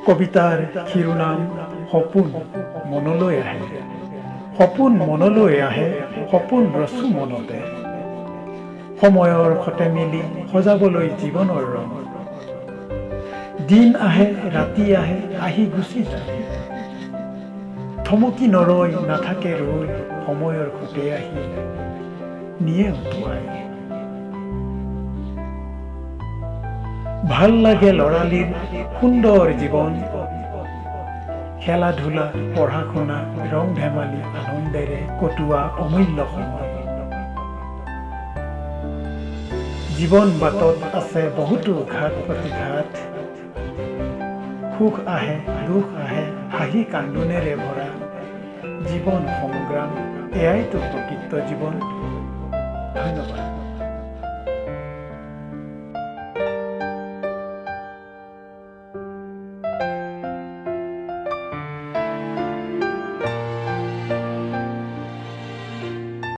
কবিতাৰ শিৰোনাম সপোন মনলৈ আহে। সপোন মনলৈ আহে, সপোন ৰচো মনতে। সময়ৰ সতে মিলি সজাবলৈ জীৱনৰ ৰং। দিন আহে, ৰাতি আহে, আহি গুচি যায়। থমকি নৰয়, নাথাকে ৰৈ, সময়ৰ সোঁতে আহি নিয়ে উটুৱাই। ভাল লাগে ল'ৰালিৰ সুন্দৰ জীৱন, খেলা ধূলা, পঢ়া শুনা, ৰং ধেমালি, আনন্দেৰে কটোৱা অমূল্য সময়। জীৱন বাটত আছে বহুতো ঘাত প্ৰতিঘাত, সুখ আহে, দুখ আহে, হাঁহি কান্দোনেৰে ভৰা জীৱন সংগ্ৰাম, এয়াইতো প্ৰকৃত জীৱন। ধন্যবাদ।